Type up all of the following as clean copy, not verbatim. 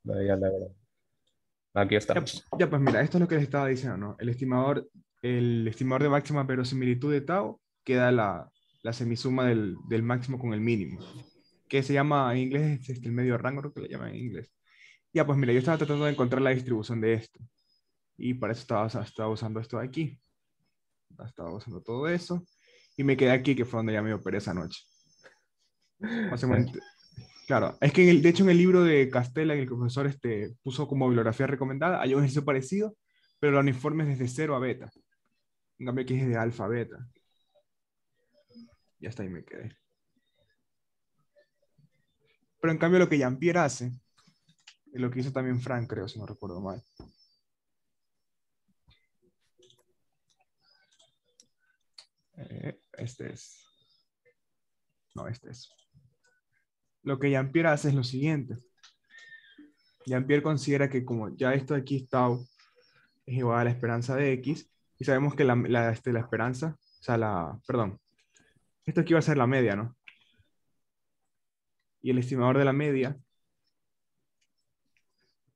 Ya aquí Ya, estamos. ya, pues mira, esto es lo que les estaba diciendo, ¿no? El estimador de máxima verosimilitud de tau queda la semisuma del máximo con el mínimo, que se llama en inglés el medio rango, creo que le llaman en inglés. Ya, pues mira, yo estaba tratando de encontrar la distribución de esto, y para eso estaba usando esto de aquí. Estaba usando todo eso, y me quedé aquí, que fue donde ya me operé esa noche. Básicamente, claro, es que de hecho en el libro de Castella, en el que el profesor puso como bibliografía recomendada, hay un ejercicio parecido, pero el uniforme es desde cero a beta. En cambio aquí es de alfa a beta. Ya está, ahí me quedé. Pero en cambio lo que Jean-Pierre hace, y lo que hizo también Frank, creo, si no recuerdo mal. Este es. No, este es. Lo que Jean-Pierre hace es lo siguiente. Jean-Pierre considera que como ya esto de aquí está es igual a la esperanza de X, y sabemos que la esperanza, o sea, perdón, esto aquí va a ser la media, ¿no? Y el estimador de la media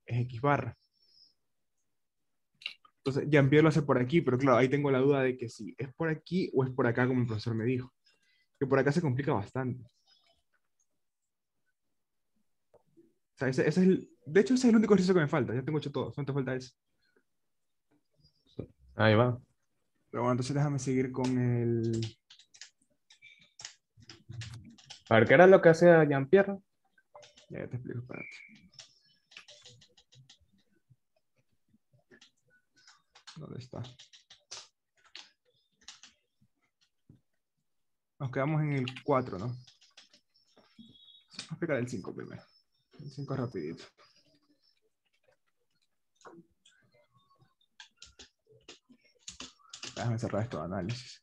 es X barra. Entonces, Jean-Pierre lo hace por aquí, pero claro, ahí tengo la duda de que si es por aquí o es por acá, como el profesor me dijo. Que por acá se complica bastante. O sea, de hecho, ese es el único ejercicio que me falta. Ya tengo hecho todo, solo te falta eso. Ahí va. Pero bueno, entonces déjame seguir con el... A ver, ¿qué era lo que hacía Jean-Pierre? Ya te explico, espérate. ¿Dónde está? Nos quedamos en el 4, ¿no? Vamos a explicar el 5 primero. El 5 es rapidito. Déjame cerrar esto de análisis.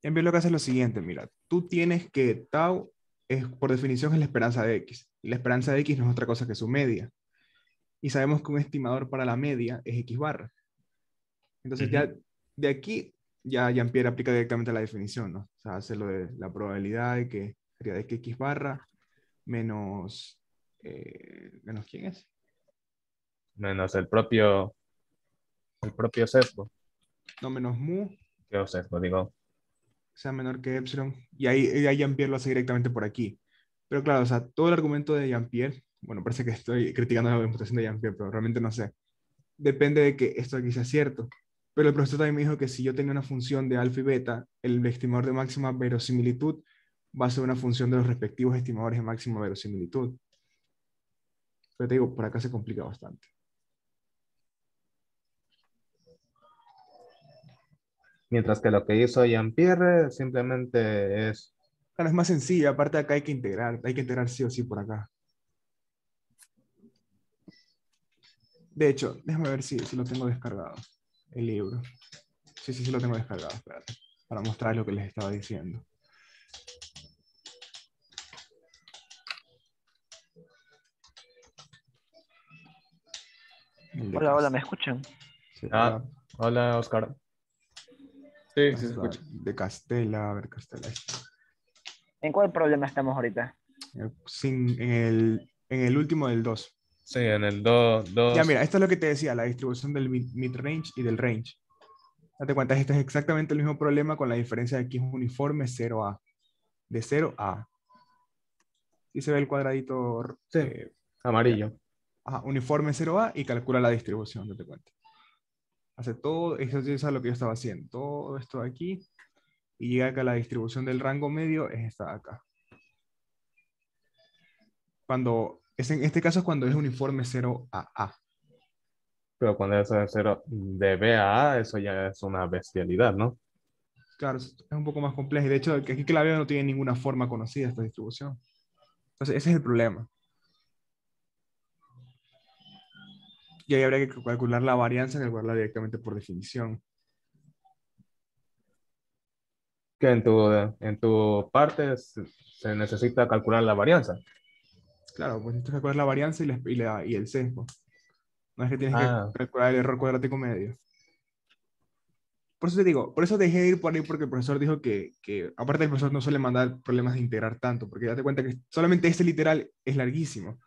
En vez lo que hace es lo siguiente, mira, tú tienes que tau es, por definición es la esperanza de X. Y la esperanza de X no es otra cosa que su media. Y sabemos que un estimador para la media es X barra. Entonces Ujú. ya de aquí ya Jean-Pierre aplica directamente la definición, ¿no? O sea, hace lo de la probabilidad de que sería de que X barra menos, menos ¿quién es? Menos el propio sesgo. No, menos mu, ¿Qué sesgo? Digo, sea menor que epsilon. Y ahí Jean-Pierre lo hace directamente por aquí. Pero claro, o sea, todo el argumento de Jean-Pierre, bueno, parece que estoy criticando la demostración de Jean-Pierre, pero realmente no sé. Depende de que esto aquí sea cierto. Pero el profesor también me dijo que si yo tenía una función de alfa y beta, el estimador de máxima verosimilitud va a ser una función de los respectivos estimadores de máxima verosimilitud. Pero te digo, por acá se complica bastante. mientras que lo que hizo Jean-Pierre simplemente es, Claro, es más sencillo, aparte de acá hay que integrar sí o sí por acá. De hecho, déjame ver si lo tengo descargado, el libro. Sí, sí, sí lo tengo descargado, espérate, para mostrar lo que les estaba diciendo. El de Hola, hola, Cas. ¿me escuchan? Sí, ah, hola. hola, Oscar. Sí, sí se Está escucha. de Castella, a ver, Castella. ¿En cuál problema estamos ahorita? En el último del 2. Sí, en el 2, Ya, mira, esto es lo que te decía, la distribución del mid-range y del range. Date cuenta, este es exactamente el mismo problema con la diferencia de que es uniforme 0A. De 0A. Y se ve el cuadradito, sí, ya. amarillo. Ajá, uniforme 0A y calcula la distribución, date cuenta. Hace todo, eso es lo que yo estaba haciendo. Todo esto de aquí. Y llega acá la distribución del rango medio es esta de acá. En este caso es cuando es uniforme 0A. Pero cuando eso es 0 de B a A, eso ya es una bestialidad, ¿no? Claro, es un poco más complejo. Y de hecho, aquí que la veo no tiene ninguna forma conocida esta distribución. Entonces, ese es el problema. Y ahí habría que calcular la varianza, calcularla directamente por definición. Que en tu parte se necesita calcular la varianza. Claro, pues necesitas calcular la varianza y el sesgo. No es que tienes que Ah, calcular el error cuadrático medio. Por eso te digo, por eso dejé de ir por ahí porque el profesor dijo que aparte el profesor no suele mandar problemas de integrar tanto, porque date cuenta que solamente este literal es larguísimo.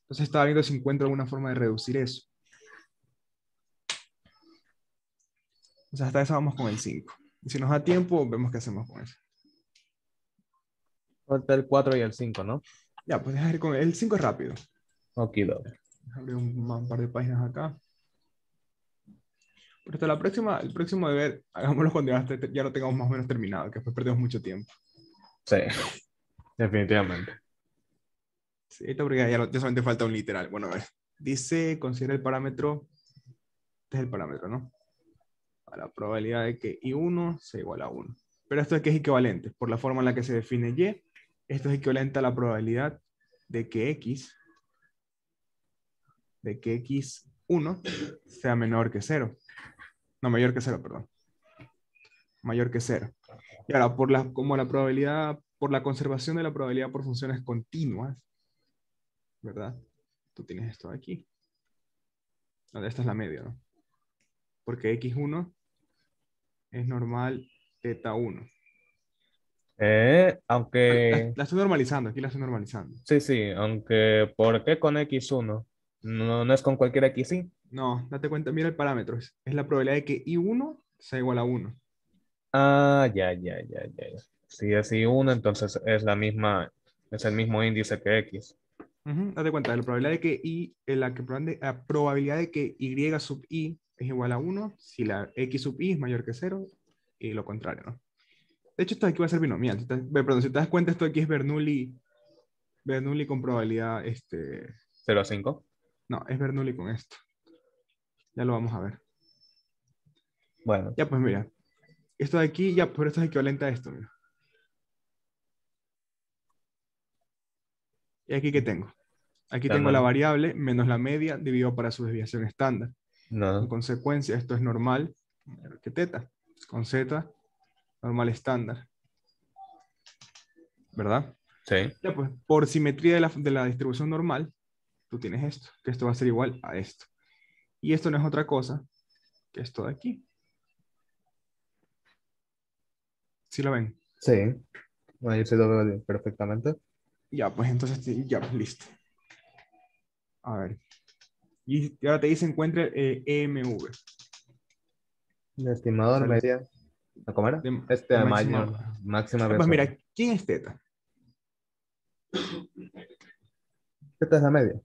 Entonces estaba viendo si encuentro alguna forma de reducir eso. O sea, hasta eso vamos con el 5. Y si nos da tiempo, vemos qué hacemos con eso. falta el 4 y el 5, ¿no? Ya, pues deja ir con el 5 es rápido. Okido. Abrir un par de páginas acá. Pero hasta la próxima, el próximo deber, hagámoslo cuando ya lo tengamos más o menos terminado, que después perdemos mucho tiempo. Sí, definitivamente. Sí, esto porque ya solamente falta un literal. Bueno, a ver. Dice, considera el parámetro, este es el parámetro, ¿no? A la probabilidad de que I1 sea igual a 1. Pero esto es que es equivalente. Por la forma en la que se define Y, esto es equivalente a la probabilidad de que X1 sea menor que 0. No, mayor que 0, perdón. Mayor que 0. Y ahora, como la probabilidad, por la conservación de la probabilidad por funciones continuas, ¿verdad? Tú tienes esto de aquí. No, esta es la media, ¿no? Porque X1 es normal teta 1. Aunque, La estoy normalizando, aquí la estoy normalizando. sí, sí, aunque, ¿por qué con X1? No, no es con cualquier X, sí. No, date cuenta, mira el parámetro. Es la probabilidad de que I1 sea igual a 1. Ah, ya. Si es I1, entonces es la misma, es el mismo índice que X. Date cuenta, la probabilidad de que la probabilidad de que Y sub I es igual a 1 si la X sub I es mayor que 0 y lo contrario, ¿no? De hecho, esto de aquí va a ser binomial. Perdón, si te das cuenta, esto de aquí es Bernoulli con probabilidad, 0,5. no, es Bernoulli con esto. Ya lo vamos a ver. Bueno, Ya, pues mira, esto de aquí, ya, por esto es equivalente a esto, mira. ¿Y aquí qué tengo? Aquí ya tengo la no, variable menos la media dividido para su desviación estándar. En no, consecuencia, esto es normal, menor que teta, con z, normal estándar, ¿verdad? sí. Ya, pues, por simetría de la distribución normal, tú tienes esto, que esto va a ser igual a esto. Y esto no es otra cosa que esto de aquí. ¿Sí lo ven? Sí, ahí se lo veo perfectamente. Ya, pues entonces, ya, pues listo. A ver. Y ahora te dice encuentre EMV. El O estimador sea, media. ¿Cómo era? de máxima. Mayor, máxima Ya, pues versión. mira, ¿quién es teta? Esta es la media.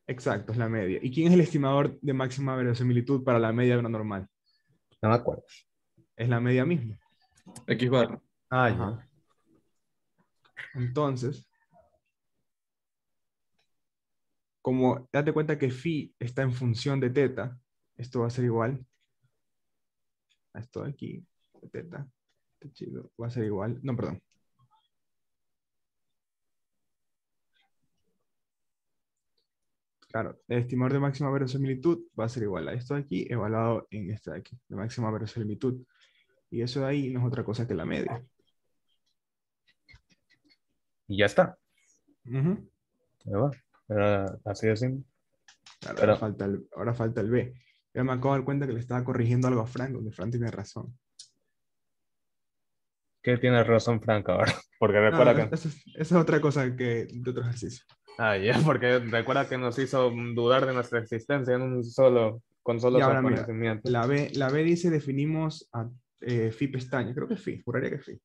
Exacto, es la media. ¿Y quién es el estimador de máxima verosimilitud para la media de una normal? No me acuerdo. Es la media misma. X bar. Ah, Ajá. ya. Entonces, como date cuenta que phi está en función de teta, esto va a ser igual a esto de aquí, de teta. Este chido va a ser igual. No, perdón. Claro, el estimador de máxima verosimilitud va a ser igual a esto de aquí, evaluado en esto de aquí, de máxima verosimilitud. Y eso de ahí no es otra cosa que la media. Y ya está. Ujú. Ya va. Pero así de simple. Claro, ahora Pero, falta ahora falta el B. Ya me acabo de dar cuenta que le estaba corrigiendo algo a Frank, donde Frank tiene razón. ¿qué tiene razón Frank ahora? Porque No, recuerda no, que. esa es otra cosa de otro ejercicio. Ah, ya, porque recuerda que nos hizo dudar de nuestra existencia con Y solo su ahora mira, conocimiento. la B dice definimos a phi pestaña, creo que es phi, juraría que es phi.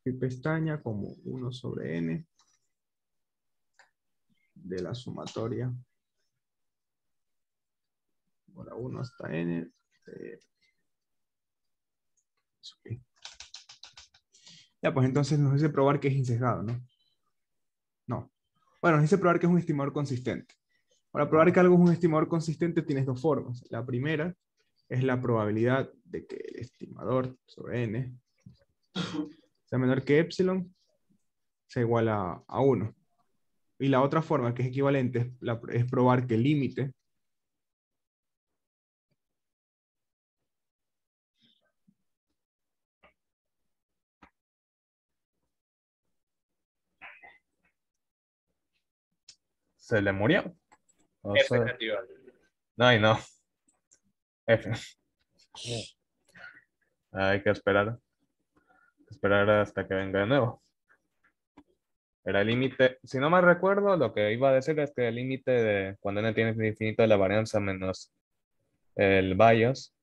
Phi pestaña como 1/n de la sumatoria por la 1 hasta n. Phi. Ya, pues entonces nos dice probar que es insesgado, ¿no? No. Bueno, nos dice probar que es un estimador consistente. Para probar que algo es un estimador consistente tienes dos formas. La primera es la probabilidad de que el estimador sobre n sea menor que epsilon sea igual a 1. Y la otra forma, que es equivalente, es probar que el límite Se le murió. O F sea, negativo. Ay, no. F. Hay que esperar hasta que venga de nuevo. Era el límite, si no me recuerdo, lo que iba a decir es que el límite de cuando n tiene infinito de la varianza menos el bias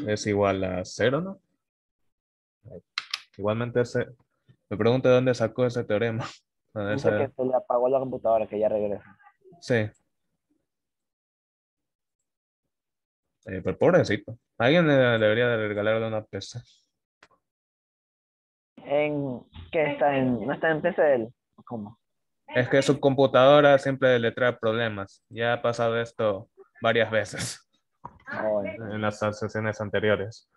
es igual a cero, ¿no? Igualmente me pregunto de dónde sacó ese teorema. Dice que se le apagó la computadora, que ya regresa. Sí, pero pobrecito. Alguien debería de regalarle una PC. ¿En qué está en? ¿No está en PC él? ¿Cómo? Es que su computadora siempre le trae problemas. Ya ha pasado esto varias veces Oh, en las sesiones anteriores.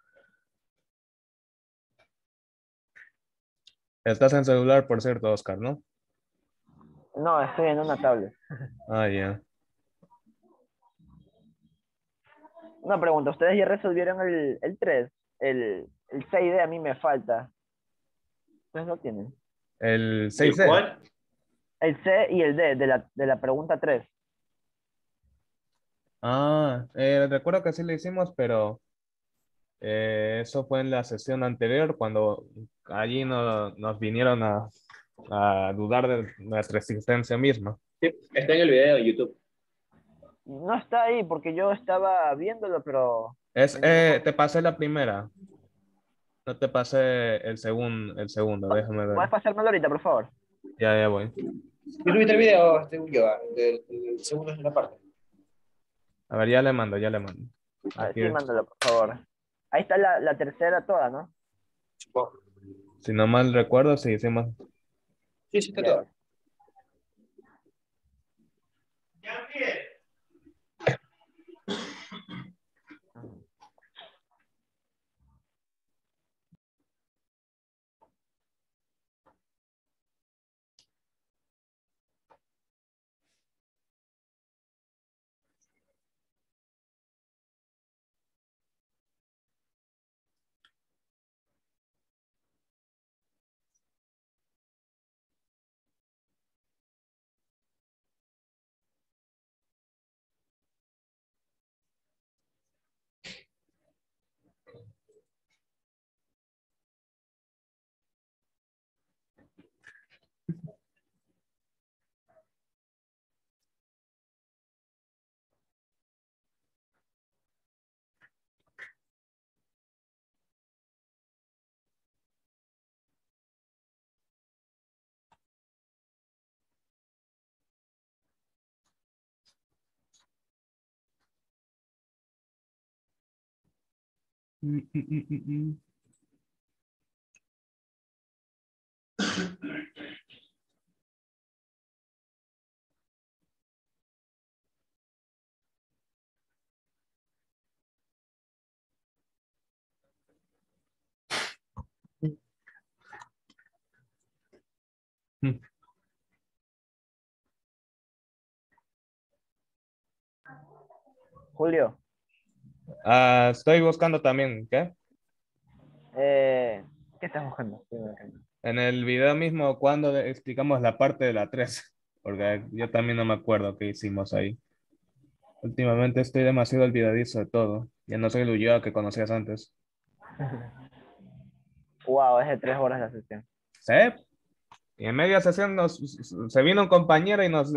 Estás en celular, por cierto, Oscar, ¿no? no, estoy en una tablet. Ah, ya. Una pregunta, ¿ustedes ya resolvieron el 3? El 6D a mí me falta. ¿Ustedes lo tienen? El ¿El 6D. cuál? El C y el D de la pregunta 3. Ah, recuerdo que sí lo hicimos, pero eso fue en la sesión anterior cuando allí nos vinieron a dudar de nuestra existencia misma. Sí, está en el video de YouTube. No está ahí porque yo estaba viéndolo, pero en ningún Te momento. pasé la primera, no te pasé el segundo, déjame ver. ¿Puedes pasármelo ahorita, por favor? Ya voy. Yo subí el video del segundo de la parte. A ver, ya le mando, ya le mando. A ver, Aquí, sí, mándalo, por favor. Ahí está la tercera toda, ¿no? Supongo. si no mal recuerdo, sí hicimos. Sí, sí, está Ya. todo. Mm, mm, mm, mm, mm. Mm. Julio, Estoy buscando también, ¿qué? ¿qué estás buscando? En el video mismo, cuando explicamos la parte de la 3 porque yo también no me acuerdo qué hicimos ahí. Últimamente estoy demasiado olvidadizo de todo. Ya no soy el Ulloa que conocías antes. Wow, es de 3 horas la sesión. ¿Sí? Y en media sesión se vino un compañero y nos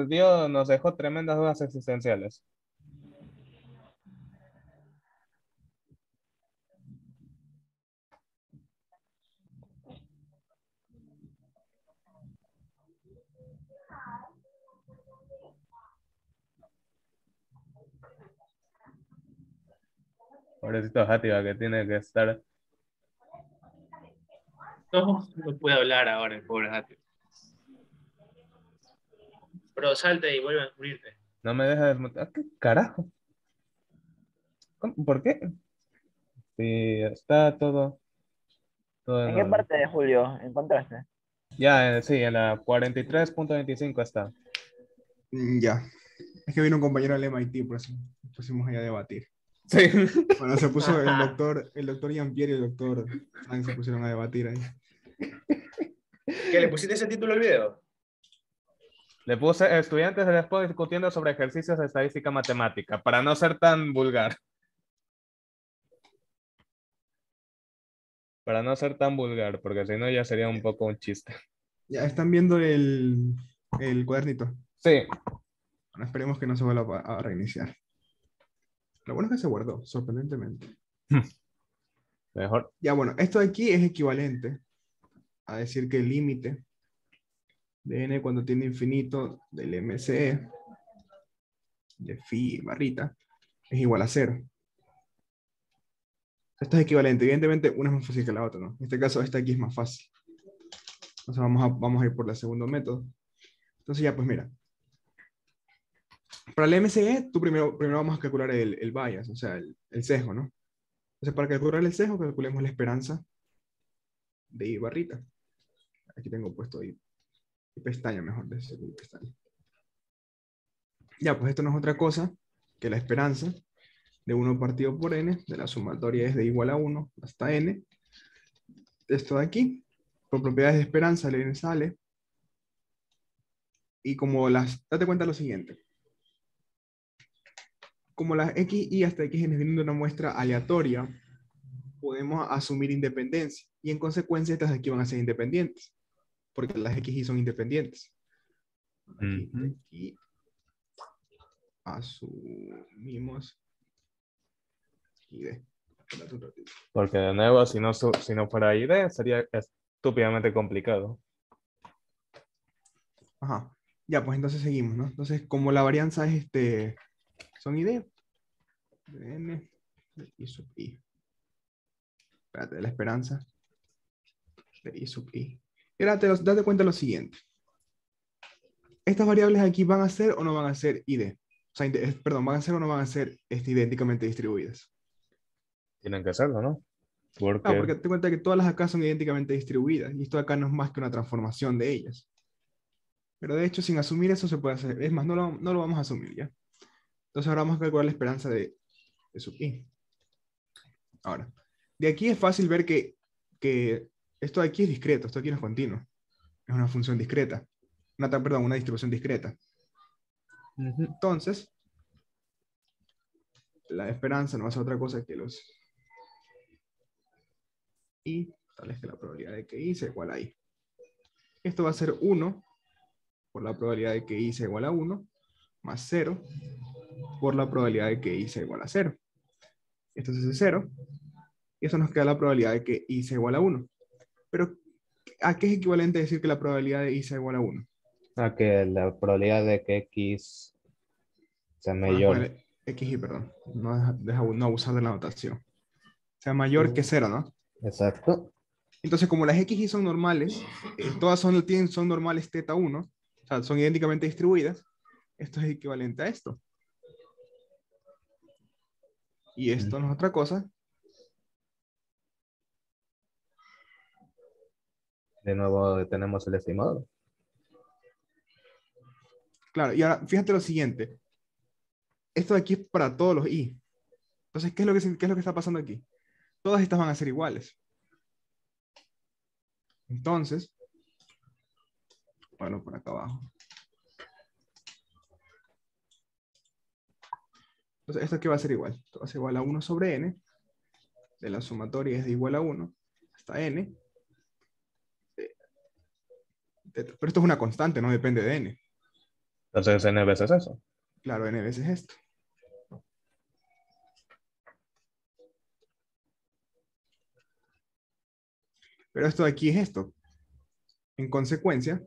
dejó tremendas dudas existenciales. Pobrecito Játiva que tiene que estar. No, no puede hablar ahora, el pobre gato. Pero salta y vuelve a cubrirte. No me deja desmutear. ¿Qué carajo? ¿Por qué? Sí, está todo en ¿En qué orden. parte de Julio encontraste? Ya, sí, en la 43.25 está. Ya. Es que vino un compañero del MIT, por eso nos pusimos ahí a debatir. Sí. Bueno, se puso el doctor Jean-Pierre y el doctor Frank se pusieron a debatir ahí. ¿Qué le pusiste ese título al video? Le puse estudiantes de Expo discutiendo sobre ejercicios de estadística matemática, para no ser tan vulgar. Para no ser tan vulgar, porque si no ya sería un poco un chiste. Ya están viendo el cuadernito. Sí, Bueno, esperemos que no se vuelva a reiniciar. Lo bueno es que se guardó, sorprendentemente. mejor. Ya, bueno, esto de aquí es equivalente a decir que el límite de n cuando tiene infinito del MCE de phi barrita es igual a 0. Esto es equivalente. Evidentemente, una es más fácil que la otra, ¿no? En este caso, esta aquí es más fácil. Entonces, vamos a ir por el segundo método. Entonces, ya, pues mira. Para el MCE, primero vamos a calcular el bias, o sea, el sesgo, ¿no? Entonces, para calcular el sesgo, calculemos la esperanza de I barrita. Aquí tengo puesto I pestaña, mejor decir, I pestaña. Ya, pues esto no es otra cosa que la esperanza de 1 partido por n, de la sumatoria es de igual a 1 hasta n. Esto de aquí, por propiedades de esperanza, el n sale. Y como date cuenta lo siguiente. Como las x, y hasta x vienen de una muestra aleatoria, podemos asumir independencia. Y en consecuencia, estas de aquí van a ser independientes. Porque las x, y son independientes. Aquí asumimos ID. Espérate un ratito. Porque de nuevo, si no fuera ID, sería estúpidamente complicado. Ajá. Ya, pues entonces seguimos, ¿no? Entonces, como la varianza es son ID, de n de I sub I. Espérate, de la esperanza de I sub I. Y ahora date cuenta de lo siguiente. Estas variables aquí van a ser o no van a ser ID. O sea, perdón, van a ser o no van a ser idénticamente distribuidas. Tienen que serlo, ¿no? Porque... No, porque te cuenta que todas las acá son idénticamente distribuidas. Y esto acá no es más que una transformación de ellas. Pero de hecho, sin asumir eso se puede hacer. Es más, no lo vamos a asumir ya. Entonces ahora vamos a calcular la esperanza de sub i. Ahora, de aquí es fácil ver que esto de aquí es discreto, esto de aquí no es continuo. Es una función discreta. Una distribución discreta. Entonces, la esperanza no va a ser otra cosa que los i, tal vez que la probabilidad de que i sea igual a i. Esto va a ser 1 por la probabilidad de que i sea igual a 1, más 0 por la probabilidad de que i sea igual a 0. Esto es 0, y eso nos queda la probabilidad de que i sea igual a 1. Pero, ¿a qué es equivalente decir que la probabilidad de i sea igual a 1? A que la probabilidad de que X sea mayor. XY, perdón. No abusar de la notación. Sea mayor que 0, ¿no? Exacto. Entonces, como las XY son normales, todas son normales teta 1, o sea, son idénticamente distribuidas, esto es equivalente a esto. Y esto no es otra cosa. De nuevo tenemos el estimado. Claro, y ahora fíjate lo siguiente. Esto de aquí es para todos los i. Entonces, ¿qué es lo que está pasando aquí? Todas estas van a ser iguales. Entonces, bueno, por acá abajo. Entonces, esto aquí va a ser igual. Esto va a ser igual a 1 sobre n. De la sumatoria es de igual a 1 hasta n. Pero esto es una constante, no depende de n. Entonces n veces eso. Claro, n veces esto. Pero esto de aquí es esto. En consecuencia,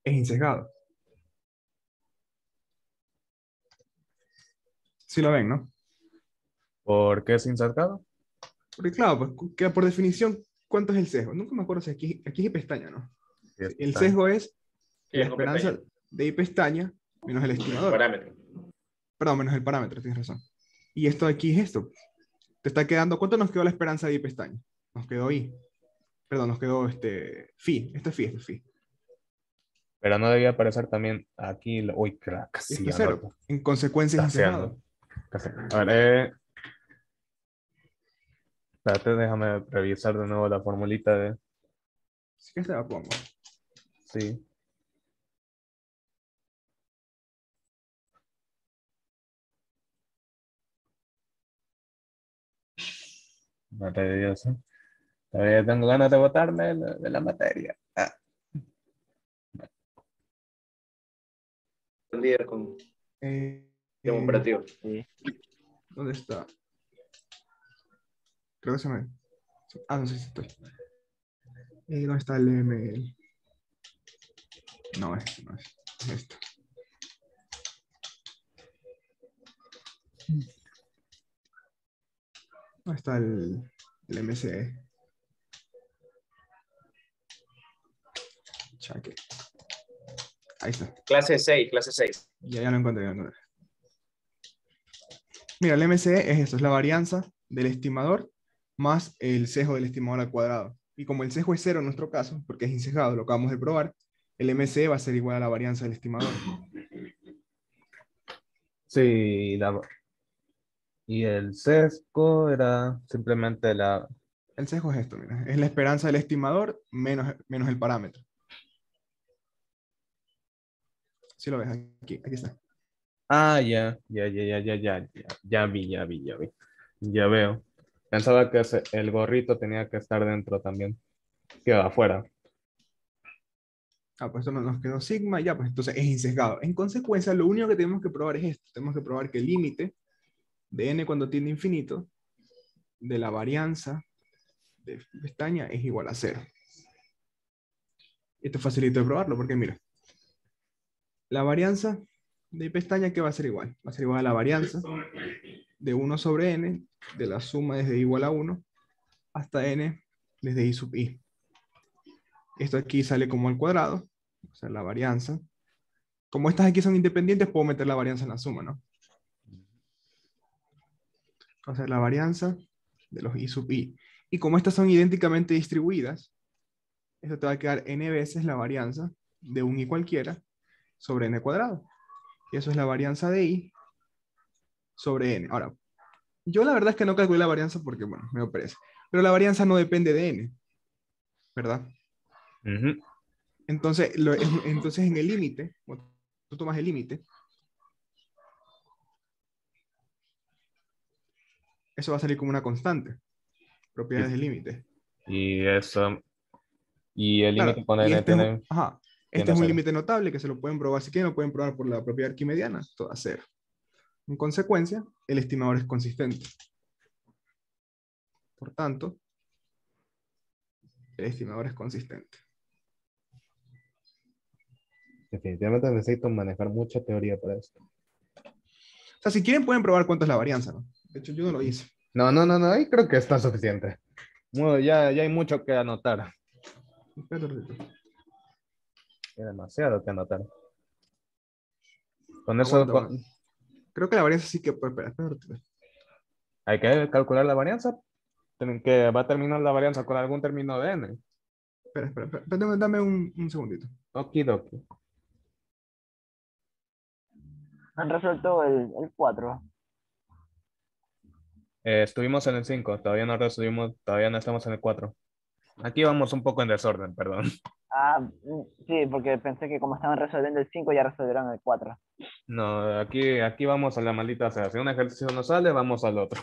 es insesgado. Sí lo ven, ¿no? ¿Por qué es insertado? Porque claro, pues, que por definición, ¿cuánto es el sesgo? Nunca me acuerdo si aquí es pestaña, ¿no? Sí, El sesgo es Sí, la con esperanza pestaña. de I pestaña menos el estimador. Parámetro. Perdón, menos el parámetro, tienes razón. Y esto de aquí es esto. Te está quedando, ¿cuánto nos quedó la esperanza de I pestaña? Nos quedó I. Perdón, nos quedó phi. Esto es phi. Pero no debía aparecer también aquí. Uy, Y casi esto es ando 0. En consecuencia es insesgado. casi. A ver, Espérate, déjame revisar de nuevo la formulita de... Así que se la pongo. Sí. Madre de Dios, ¿eh? Todavía tengo ganas de botarme de la materia. Ah, Un líder con Eh, sistema eh, operativo. Sí. ¿Dónde está? Creo que se me... Ah, no sé si estoy. ¿Dónde está el ML? No, no es. Es esto. ¿Dónde está el MCE? Chaque. Ahí está. Clase 6, clase 6. Ya lo encontré, ya lo encontré. Mira, el MCE es esto, es la varianza del estimador más el sesgo del estimador al cuadrado. Y como el sesgo es cero en nuestro caso, porque es insesgado, lo acabamos de probar, el MCE va a ser igual a la varianza del estimador. sí, y el sesgo era simplemente la... El sesgo es esto, mira, es la esperanza del estimador menos el parámetro. Si lo ves aquí está. Ah, ya vi. Ya veo. Pensaba que el gorrito tenía que estar dentro también. Queda afuera. Ah, pues esto nos quedó sigma, ya, pues entonces es insesgado. En consecuencia, lo único que tenemos que probar es esto. Tenemos que probar que el límite de n cuando tiende a infinito de la varianza de pestaña es igual a 0. Esto es facilito de probarlo porque mira, la varianza de pestaña, ¿qué va a ser igual? Va a ser igual a la varianza de 1 sobre n de la suma desde igual a 1 hasta n desde i sub i. Esto aquí sale como al cuadrado, o sea, la varianza. Como estas aquí son independientes, puedo meter la varianza en la suma, ¿no? Va a ser la varianza de los i sub i. Y como estas son idénticamente distribuidas, esto te va a quedar n veces la varianza de un i cualquiera sobre n cuadrado. Y eso es la varianza de i sobre n. Ahora, yo la verdad es que no calculé la varianza porque, bueno, me parece. Pero la varianza no depende de n, ¿verdad? Ujú. Entonces, entonces en el límite, cuando tú tomas el límite, eso va a salir como una constante. Propiedades del límite. Y eso. Y el Claro, límite con y n este es, tiene, este tiende a es un cero. límite notable que se lo pueden probar, si quieren lo pueden probar por la propiedad arquimediana, todo a cero. En consecuencia, el estimador es consistente. Por tanto, el estimador es consistente. Definitivamente necesito manejar mucha teoría para esto. O sea, si quieren pueden probar cuánto es la varianza, ¿no? De hecho, yo no lo hice. No, ahí creo que está suficiente. Bueno, ya hay mucho que anotar. Espérate un ratito. Hay demasiado que anotar. Con eso Aguanta, aguanta. Creo que la varianza sí que... Espera un ratito. hay que calcular la varianza. Tienen que va a terminar la varianza con algún término de n. Espera, dame un segundito. Okidoki. Han resuelto el 4. Estuvimos en el 5, todavía no resolvimos, todavía no estamos en el 4. Aquí vamos un poco en desorden, perdón. Ah, sí, porque pensé que como estaban resolviendo el 5 ya resolvieron el 4. No, aquí vamos a la maldita sea. Si un ejercicio no sale, vamos al otro.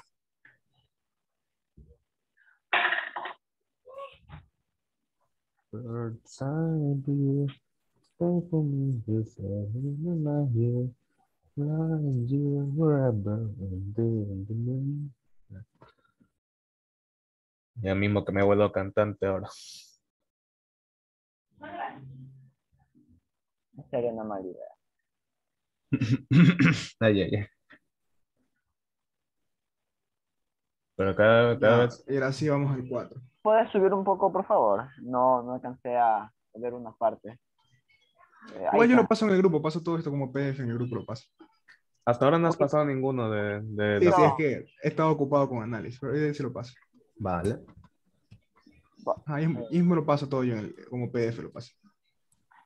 Birds eye view, stay for me, you say, in my ear, blind you wherever and in the moon. Ya mismo que me vuelvo cantante ahora. Sería una mala idea. Ay. Pero cada Ya, vez. y ahora sí vamos al 4. ¿Puedes subir un poco, por favor? No alcancé a ver una parte. Ahí Igual yo lo está. paso en el grupo, paso todo esto como PDF en el grupo, lo paso. Hasta ahora no has Uy, pasado ninguno de Sí, la... sí, es no. que he estado ocupado con análisis, pero ahí sí lo paso. Vale. Ahí mismo lo paso todo yo como PDF, lo paso.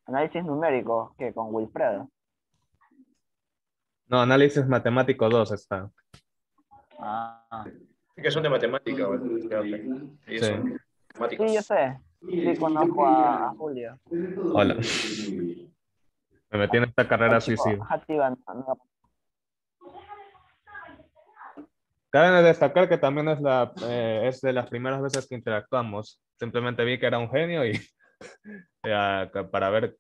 Análisis numérico, que con Wilfredo. No, análisis matemático 2 está. Ah, Que son de matemática, ¿vale? Ellos Sí. son matemáticos. Sí, yo sé. Sí, conozco a Julio. Hola. Me metí en esta carrera suicida. Játiva, no, Cabe destacar que también es de las primeras veces que interactuamos. Simplemente vi que era un genio y para ver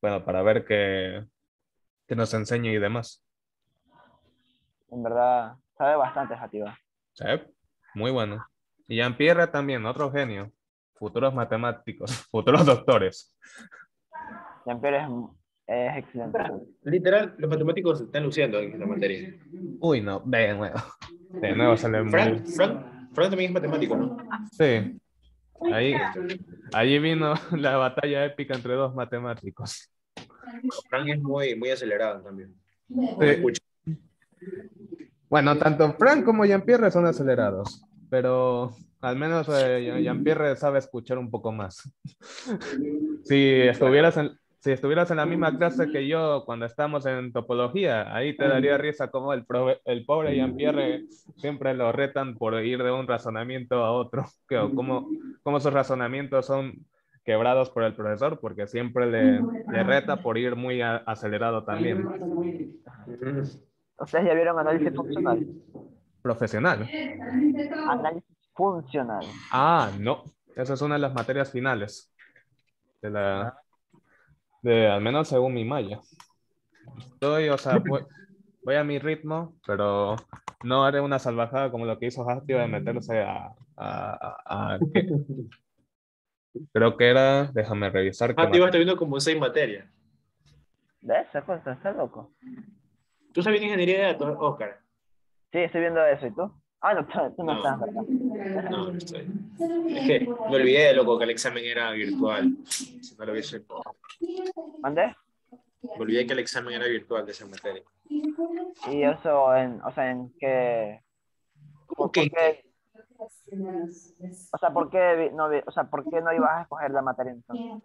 bueno, para ver que nos enseña y demás. en verdad, sabe bastante Játiva. Sí, muy bueno. Y Jean-Pierre también, otro genio. Futuros matemáticos, futuros doctores. Jean-Pierre es excelente. Literal, los matemáticos se están luciendo en esta materia. Uy, no, de nuevo. De nuevo sale muy... Frank también es matemático, ¿no? Sí, ahí vino la batalla épica entre dos matemáticos. Frank es muy acelerado también. Sí. Bueno, tanto Frank como Jean-Pierre son acelerados, pero al menos Jean-Pierre sabe escuchar un poco más. Si estuvieras en la misma clase que yo cuando estábamos en topología, ahí te daría risa como el pobre Jean-Pierre siempre lo retan por ir de un razonamiento a otro, como sus razonamientos son quebrados por el profesor, porque siempre le reta por ir muy acelerado también. ¿Ustedes ya vieron análisis funcional? Profesional. Análisis funcional. Ah, no. Esa es una de las materias finales. De Ah, la, al menos según mi malla. O sea, voy a mi ritmo, pero no haré una salvajada como lo que hizo Hasti de meterse creo que era, déjame revisar qué Ah, te ibas materia. viendo como 6 materias. ¿De esa cosa? ¿Estás loco? ¿Tú sabes ingeniería de datos, Oscar? Sí, estoy viendo eso. ¿Y tú? Ah, no, tú no No, estás, ¿verdad? no estoy. Es que me olvidé de loco que el examen era virtual. Si no lo hubiese... ¿Mandé? Me olvidé que el examen era virtual de esa materia. Y eso, o sea, ¿en qué? ¿Cómo Por que? qué? O sea, ¿por qué o sea, ¿por qué no ibas a escoger la materia entonces?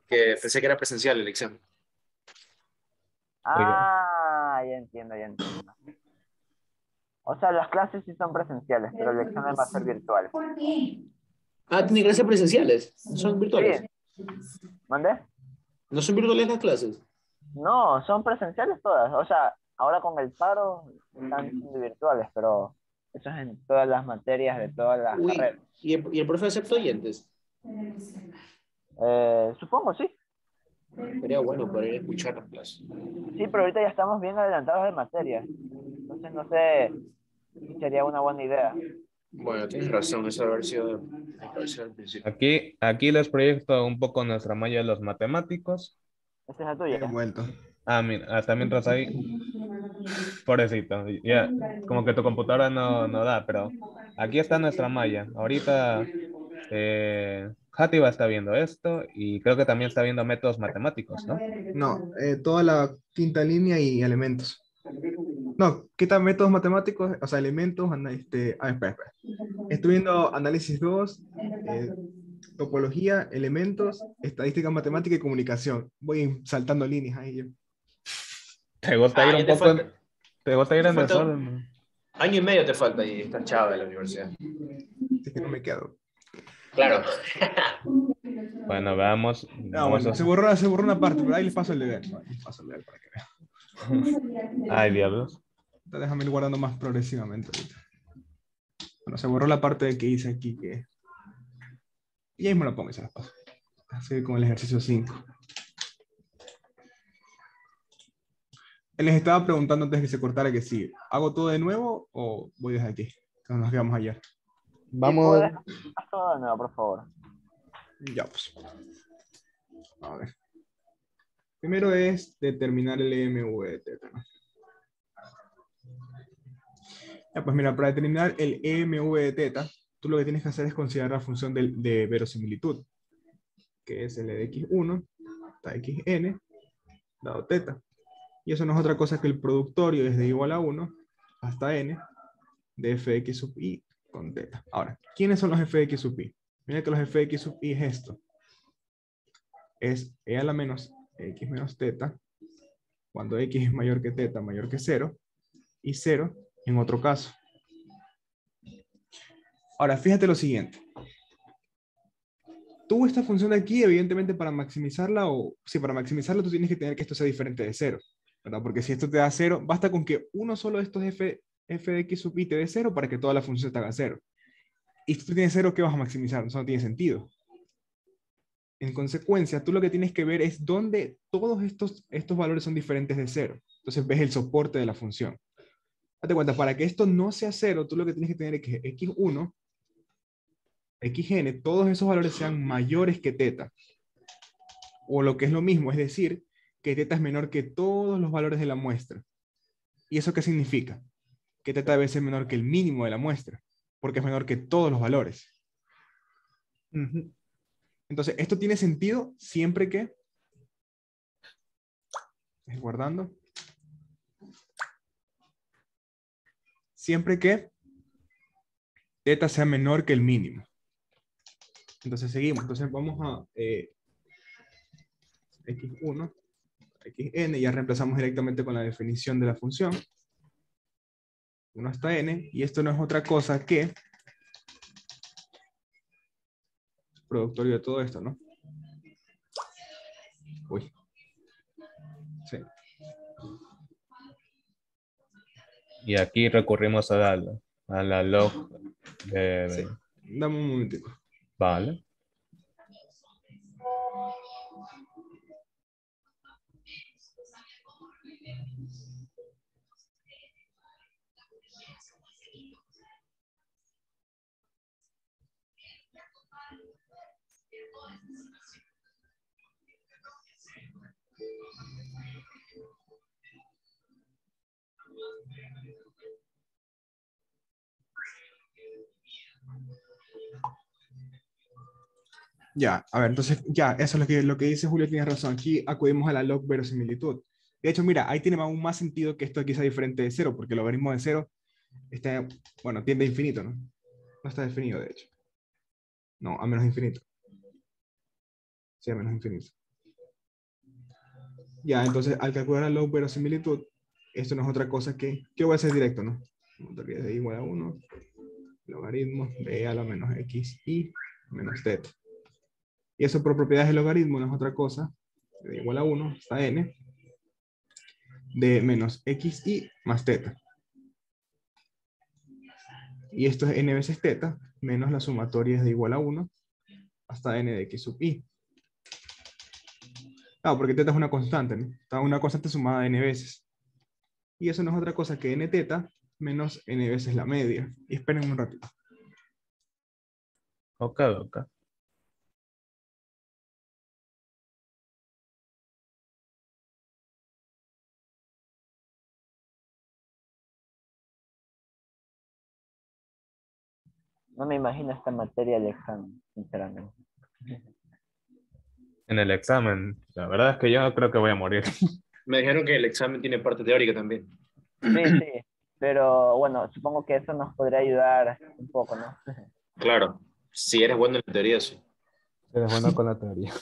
Que pensé que era presencial el examen. Oiga, Ah, ya entiendo, ya entiendo. O sea, las clases sí son presenciales, pero el examen va a ser virtual. Ah, tienen clases presenciales. No son Sí, virtuales. ¿mandé? No son virtuales las clases. No, son presenciales todas. O sea, ahora con el paro están siendo virtuales, pero eso es en todas las materias de todas las Uy, carreras. ¿y el profe acepta oyentes? Supongo, sí. Sería bueno poder escuchar las clases. Sí, pero ahorita ya estamos bien adelantados de materias. Entonces no sé si sería una buena idea. Bueno, tienes razón, eso debe haber sido al principio. aquí les proyecto un poco nuestra malla de los matemáticos. Esta es la He tuya. vuelto. Ah, mira, hasta mientras ahí, pobrecito, ya, como que tu computadora no da, pero aquí está nuestra malla. Ahorita Játiva está viendo esto y creo que también está viendo métodos matemáticos, ¿no? No, toda la quinta línea y elementos. No, quita métodos matemáticos, o sea, elementos, espera. Estoy viendo análisis 2, topología, elementos, estadística matemática y comunicación. Voy saltando líneas ahí yo. ¿Te gusta ir Ah, un ya te poco, falta, te gusta ir te en falta desorden? año y medio te falta y estás chava de la universidad. Así que no me quedo. Claro. Bueno, veamos, Ah, vamos bueno, a... se borró una parte, pero ahí les paso el deber. ¿No? Les paso el deber para que vean. Ay, diablos. Déjame ir guardando más progresivamente ahorita. Bueno, se borró la parte que hice aquí que... Y ahí me la pongo y se las paso. Así con el ejercicio 5. Les estaba preguntando antes de que se cortara que si hago todo de nuevo o voy desde aquí. Entonces nos quedamos ayer. Si puedes, Vamos, haz todo de nuevo, por favor. Ya pues. A ver. Primero es determinar el EMV de teta, ¿no? Ya, pues mira, para determinar el EMV de teta, tú lo que tienes que hacer es considerar la función de verosimilitud, que es L de x1 hasta xn dado teta. Y eso no es otra cosa que el productorio desde igual a 1 hasta n de f de x sub i con teta. Ahora, ¿quiénes son los f de x sub i? Mira que los f de x sub i es esto. Es e a la menos x menos teta, cuando x es mayor que teta, mayor que 0, y 0 en otro caso. Ahora, fíjate lo siguiente. Tú esta función de aquí, evidentemente para maximizarla, para maximizarla tú tienes que tener que esto sea diferente de cero, ¿verdad? Porque si esto te da cero, basta con que uno solo de estos f de x sub i te dé cero para que toda la función te haga cero. Y si tú tienes cero, ¿qué vas a maximizar? Eso no tiene sentido. En consecuencia, tú lo que tienes que ver es dónde todos estos valores son diferentes de cero. Entonces ves el soporte de la función. Date cuenta, para que esto no sea cero, tú lo que tienes que tener es que x1, xn, todos esos valores sean mayores que teta. O lo que es lo mismo, es decir, que teta es menor que todos los valores de la muestra. ¿Y eso qué significa? Que teta debe ser menor que el mínimo de la muestra, porque es menor que todos los valores. Entonces, esto tiene sentido siempre que, guardando, siempre que teta sea menor que el mínimo. Entonces seguimos. Entonces vamos a x1, xn, ya reemplazamos directamente con la definición de la función. 1 hasta n, y esto no es otra cosa que productorio de todo esto, ¿no? Uy. Sí. Y aquí recurrimos a la log de... Sí. Dame un momentico. Vale. Ya, a ver, entonces, ya, eso es lo que dice Julio, tiene razón. Aquí acudimos a la log verosimilitud. De hecho, mira, ahí tiene aún más sentido que esto aquí sea diferente de cero, porque el logaritmo de cero está, bueno, tiende a infinito, ¿no? No está definido, de hecho. No, a menos infinito. Sí, a menos infinito. Ya, entonces, al calcular la log verosimilitud, esto no es otra cosa que voy a hacer directo, ¿no? Notaría de igual a 1, logaritmo de a la menos x y menos teta. Y eso por propiedades del logaritmo no es otra cosa, de igual a 1 hasta n, de menos xy más teta. Y esto es n veces teta, menos la sumatoria es de igual a 1 hasta n de x sub i. Claro, porque teta es una constante, ¿no? Está una constante sumada n veces. Y eso no es otra cosa que n teta menos n veces la media. Y esperen un ratito. Ok, ok. No me imagino esta materia de examen, sinceramente. En el examen, la verdad es que yo creo que voy a morir. Me dijeron que el examen tiene parte teórica también. Sí, sí, pero bueno, supongo que eso nos podría ayudar un poco, ¿no? Claro, si eres bueno en la teoría, sí. Eres bueno con la teoría.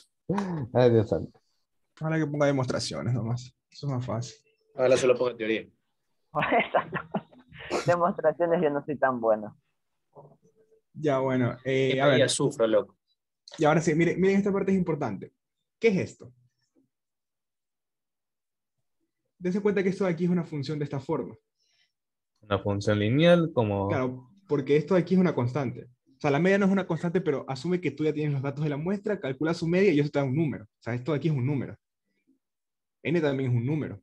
Ay, Dios santo. Ahora que ponga demostraciones nomás. Eso es más fácil. Ahora solo pongo teoría. Por esas demostraciones yo no soy tan bueno. Ya, bueno. ¿Qué A ver. medida sufro, loco? Y ahora sí, miren, esta parte es importante. ¿Qué es esto? Dense cuenta que esto de aquí es una función de esta forma. Una función lineal como... Claro, porque esto de aquí es una constante. O sea, la media no es una constante, pero asume que tú ya tienes los datos de la muestra, calcula su media y eso te da un número. O sea, esto de aquí es un número. N también es un número.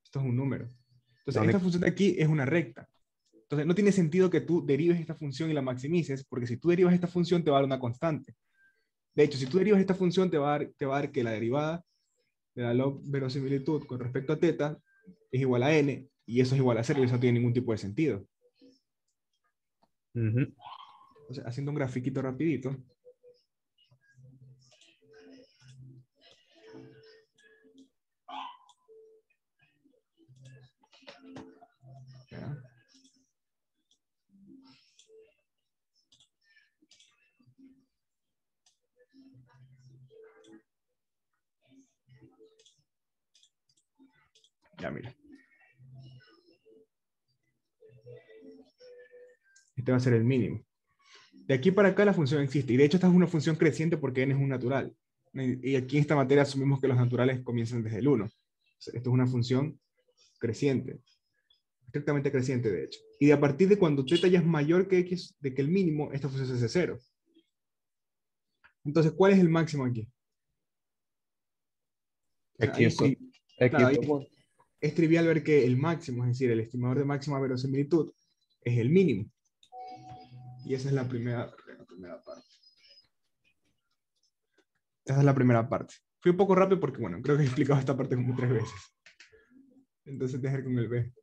Esto es un número. la Entonces, esta única- función de aquí es una recta. Entonces, no tiene sentido que tú derives esta función y la maximices, porque si tú derivas esta función te va a dar una constante. De hecho, si tú derivas esta función te va a dar que la derivada de la log verosimilitud con respecto a teta es igual a n, y eso es igual a cero, y eso no tiene ningún tipo de sentido. Ujú. Entonces, haciendo un grafiquito rapidito. ¿Ya? Ya, mira. Este va a ser el mínimo. De aquí para acá la función existe. Y de hecho esta es una función creciente porque n es un natural. Y aquí en esta materia asumimos que los naturales comienzan desde el 1. Esto es una función creciente. Estrictamente creciente, de hecho. Y de a partir de cuando θ ya es mayor que x, de que el mínimo, esta función se hace 0. Entonces, ¿cuál es el máximo aquí? Ahí X, sí, claro, ahí común. es trivial ver que el máximo, es decir, el estimador de máxima verosimilitud, es el mínimo. Y esa es la primera parte. Esa es la primera parte. Fui un poco rápido porque, bueno, creo que he explicado esta parte como 3 veces. Entonces, dejar con el B.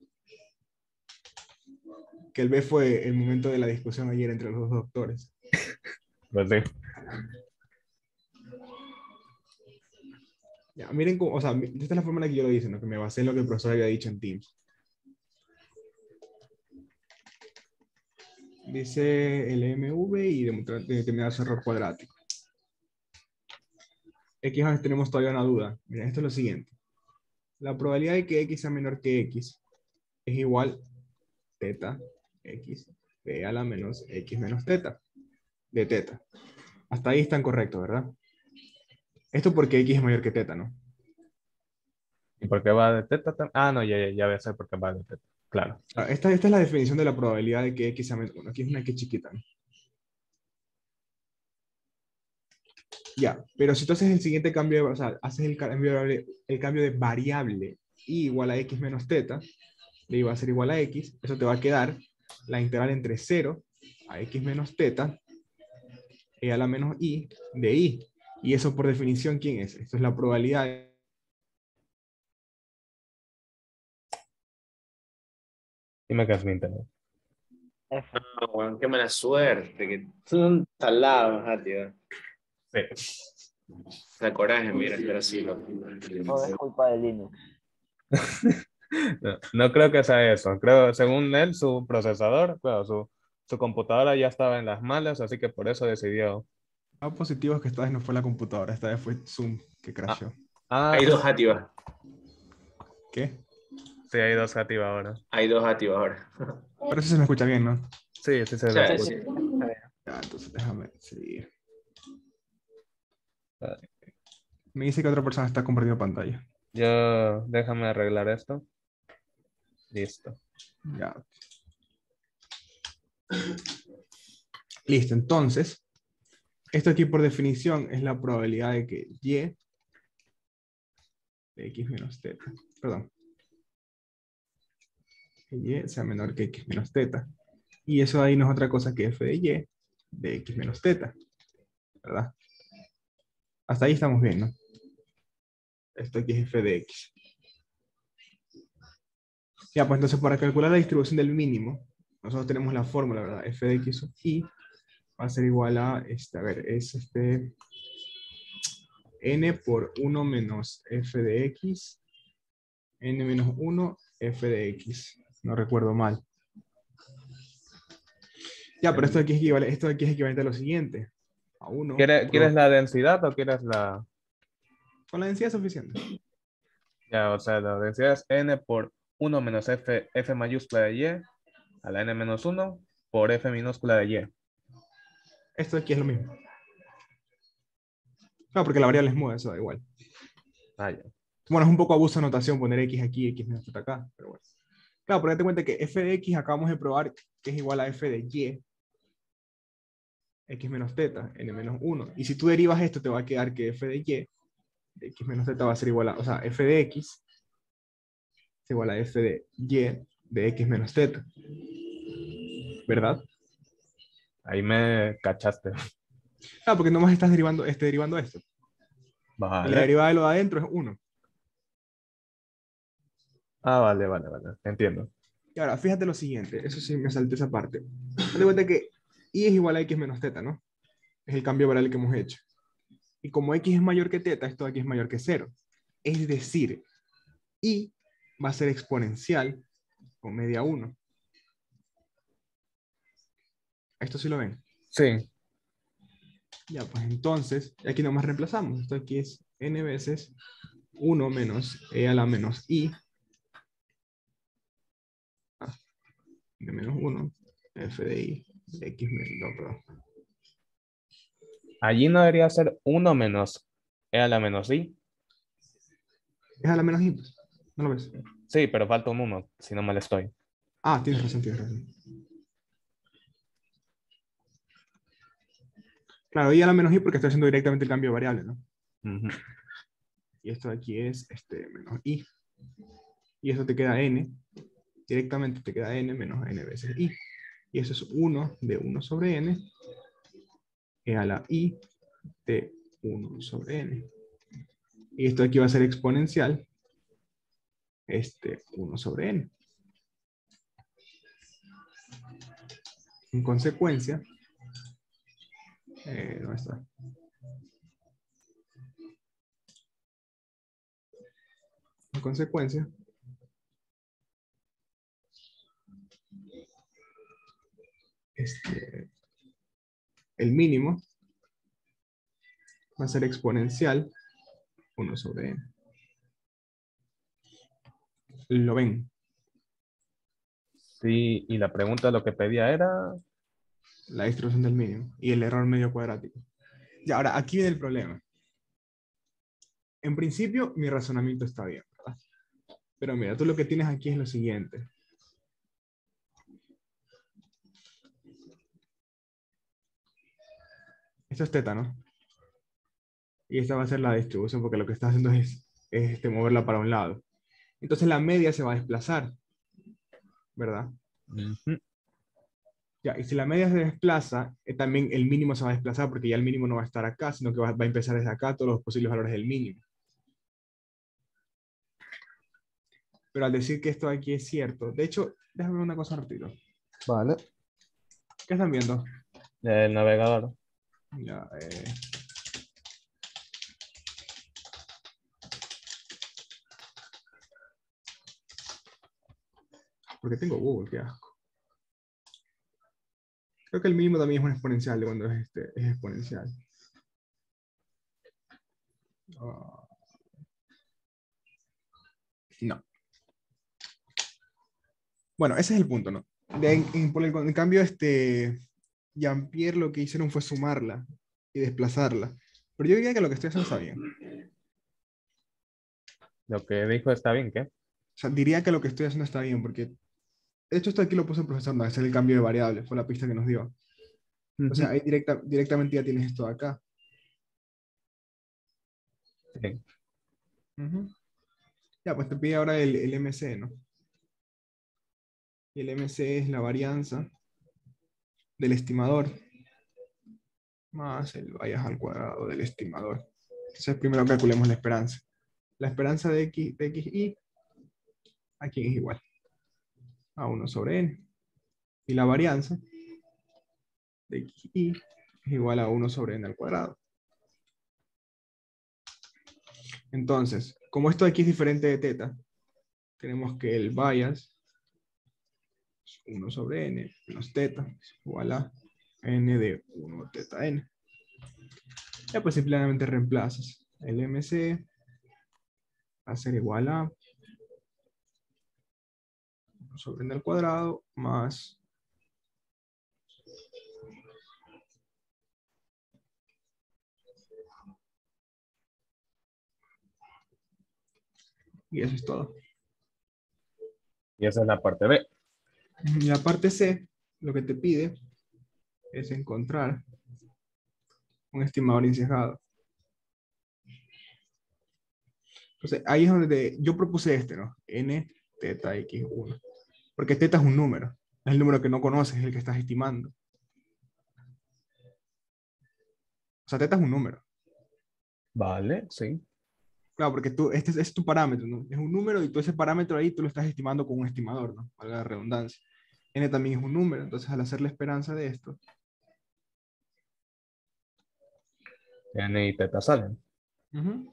Que el B fue el momento de la discusión ayer entre los dos doctores. Pues sí. Ya, miren cómo, o sea, esta es la forma en la que yo lo hice, ¿no? Que me basé en lo que el profesor había dicho en Teams. Dice el MV y determinar su error cuadrático. X, a ver, tenemos todavía una duda. Miren, esto es lo siguiente. La probabilidad de que X sea menor que X es igual θ X b a la menos X menos θ de θ. Hasta ahí están correctos, ¿verdad? Esto porque X es mayor que θ, ¿no? ¿Y por qué va de teta? Ah, no, ya voy a saber por qué va de teta. Claro. Esta es la definición de la probabilidad de que X sea menor. Bueno, aquí es una X chiquita, ¿no? Ya, pero si tú haces el siguiente cambio, o sea, haces el cambio de variable y igual a X menos θ, de y va a ser igual a X, eso te va a quedar la integral entre 0 a X menos θ e a la menos I de I. Y eso por definición, ¿quién es? Esto es la probabilidad. Dime que es mi internet. F. Ah, weón, qué mala suerte. Que son talados, tío. Sí. La coraje, mira, pero sí. Todo es culpa de Linux. No, no creo que sea eso. Creo, según él, su procesador, claro, su computadora ya estaba en las malas, así que por eso decidió. Lo positivo es que esta vez no fue la computadora, esta vez fue Zoom que Ah, crashó. Hay dos activas. ¿Qué? sí, hay dos activas ahora. Hay dos activas ahora. Pero eso se me escucha bien, ¿no? Sí, sí se O lo sea, Sí, escucha. sí, sí. está bien. Ya, entonces déjame seguir. Vale. Me dice que otra persona está compartiendo pantalla. Yo, déjame arreglar esto. Listo. Ya. Listo, entonces, esto aquí por definición es la probabilidad de que Y de X menos θ, perdón, que Y sea menor que X menos θ. Y eso ahí no es otra cosa que F de Y de X menos θ, ¿verdad? Hasta ahí estamos bien, ¿no? Esto aquí es F de X. Ya, pues entonces para calcular la distribución del mínimo, nosotros tenemos la fórmula, ¿verdad? F de X sub I va a ser igual a, a ver, es n por 1 menos f de x, n menos 1, f de x. No recuerdo mal. Ya, pero esto aquí es equivalente a lo siguiente. A 1. ¿Quieres la densidad o quieres la...? Con la densidad suficiente. Ya, o sea, la densidad es n por 1 menos f mayúscula de y a la n menos 1 por f minúscula de y. Esto aquí es lo mismo. No, porque la variable es muda, eso da igual. Ah, ya. Bueno, es un poco abuso de notación poner x aquí, x menos z acá, pero bueno. Claro, pero date cuenta que f de x acabamos de probar que es igual a f de y, x menos z, n menos 1. Y si tú derivas esto, te va a quedar que f de y, de x menos z va a ser igual a, o sea, f de x es igual a f de y de x menos z. ¿Verdad? Ahí me cachaste. Ah, porque nomás estás derivando esto. Y la Vale. derivada de lo de adentro es 1. Ah, vale. Entiendo. Y ahora, fíjate lo siguiente, eso sí me salté esa parte. Date cuenta que y es igual a x menos z, ¿no? Es el cambio variable que hemos hecho. Y como x es mayor que θ, esto de aquí es mayor que 0. Es decir, y va a ser exponencial con media 1. Esto sí lo ven. Sí. Ya, pues entonces, aquí nomás reemplazamos. Esto aquí es n veces 1 menos e a la menos i de menos 1 f de i de x menos, no, perdón. Allí no debería ser 1 menos e a la menos i. Es a la menos i, pues. ¿No lo ves? Sí, pero falta un 1, si no mal estoy. Ah, tienes razón, tienes razón. Claro, y a la menos i porque estoy haciendo directamente el cambio de variable, ¿no? Ujú. Y esto de aquí es menos i. Y eso te queda n. Directamente te queda n menos n veces i. Y eso es 1 de 1 sobre n e a la i de 1 sobre n. Y esto de aquí va a ser exponencial 1 sobre n. En consecuencia, ¿dónde está? En consecuencia, el mínimo va a ser exponencial 1 sobre n. ¿Lo ven? Sí, y la pregunta lo que pedía era... La distribución del mínimo y el error medio cuadrático. Ya, ahora, aquí viene el problema. En principio, mi razonamiento está bien, ¿verdad? Pero mira, tú lo que tienes aquí es lo siguiente. Esto es teta, ¿no? Y esta va a ser la distribución porque lo que está haciendo es moverla para un lado. Entonces la media se va a desplazar, ¿verdad? Ujú. Ya, y si la media se desplaza, también el mínimo se va a desplazar porque ya el mínimo no va a estar acá, sino que va a empezar desde acá todos los posibles valores del mínimo. Pero al decir que esto de aquí es cierto, de hecho, déjame ver una cosa rápido. Vale. ¿Qué están viendo? El navegador. Ya, porque tengo Google, qué asco. Creo que el mínimo también es un exponencial de cuando es exponencial. Ah, no. Bueno, ese es el punto, ¿no? En cambio, Jean-Pierre lo que hicieron fue sumarla y desplazarla. Pero yo diría que lo que estoy haciendo está bien. Lo que dijo está bien, ¿qué? O sea, diría que lo que estoy haciendo está bien, porque de hecho esto aquí lo puso el profesor, no, hacer el cambio de variable, fue la pista que nos dio. O sea, Ujú. ahí directamente ya tienes esto de acá. Sí. Ujú. Ya, pues te pide ahora el MC, ¿no? Y el MC es la varianza del estimador más el bayas al cuadrado del estimador. Entonces primero calculemos la esperanza. La esperanza de xi aquí es igual a 1 sobre n. Y la varianza de xi es igual a 1 sobre n al cuadrado. Entonces, como esto de aquí es diferente de teta, tenemos que el bias es 1 sobre n menos teta es igual a n de 1 teta n. Ya pues simplemente reemplazas el MC va a ser igual a 1 sobre n al cuadrado más y eso es todo. Y esa es la parte B. Y la parte C, lo que te pide es encontrar un estimador insesgado. Entonces, ahí es donde yo propuse ¿no? N teta x1. Porque teta es un número. Es el número que no conoces, es el que estás estimando. O sea, teta es un número. Vale, sí. Claro, porque este es tu parámetro, ¿no? Es un número y tú ese parámetro ahí tú lo estás estimando con un estimador, ¿no? Valga la redundancia. N también es un número, entonces al hacer la esperanza de esto, N y teta salen. ujú,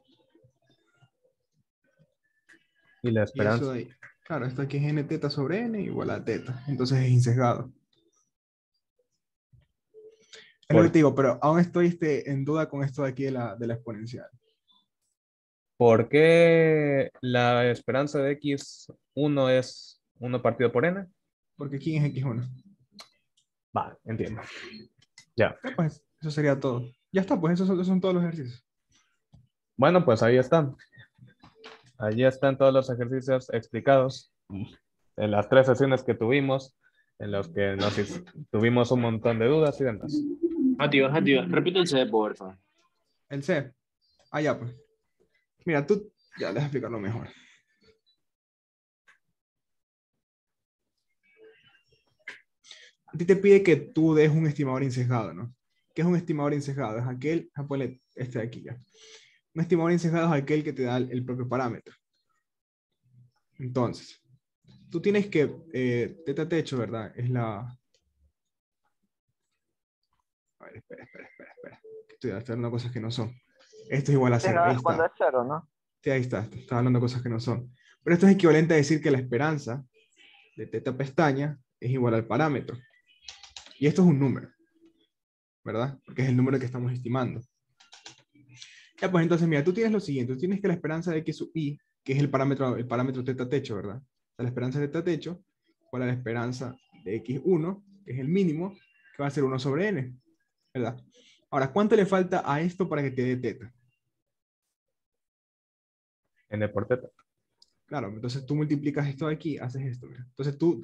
Y la y eso esperanza. de ahí, claro, esto aquí es n teta sobre n igual a teta, entonces es insesgado. Es lo que ¿Por, te digo, pero aún estoy en duda con esto de aquí de la exponencial. ¿Por qué la esperanza de x1 es 1 partido por n? Porque aquí es x1. Vale, entiendo. Ya. Ya, pues, eso sería todo. Ya está, pues esos son todos los ejercicios. Bueno, pues ahí están. Allí están todos los ejercicios explicados en las 3 sesiones que tuvimos, en los que tuvimos un montón de dudas y demás. Activa. Repite el C, porfa. El C. Ah, ya, pues. Mira, tú, ya, déjame explicarlo mejor. A ti te pide que tú des un estimador insesgado, ¿no? ¿Qué es un estimador insesgado? Es aquel, a ponerle este de aquí ya. Un estimador insesgado es aquel que te da el propio parámetro. Entonces, tú tienes que, teta techo, ¿verdad? Es la... A ver, espera. Estoy hablando cosas que no son. Esto es igual a 0, ahí Cuando está. es cero, ¿no? Sí, ahí está hablando cosas que no son. Pero esto es equivalente a decir que la esperanza de teta pestaña es igual al parámetro. Y esto es un número, ¿verdad? Porque es el número que estamos estimando. Ya, pues entonces, mira, tú tienes lo siguiente. Tú tienes que la esperanza de x sub i, que es el parámetro teta techo, ¿verdad? O sea, la esperanza de teta techo, igual a la esperanza de x1, que es el mínimo, que va a ser 1 sobre n, ¿verdad? Ahora, ¿cuánto le falta a esto para que te dé teta? N por teta. Claro, entonces tú multiplicas esto de aquí, haces esto. Mira. Entonces tú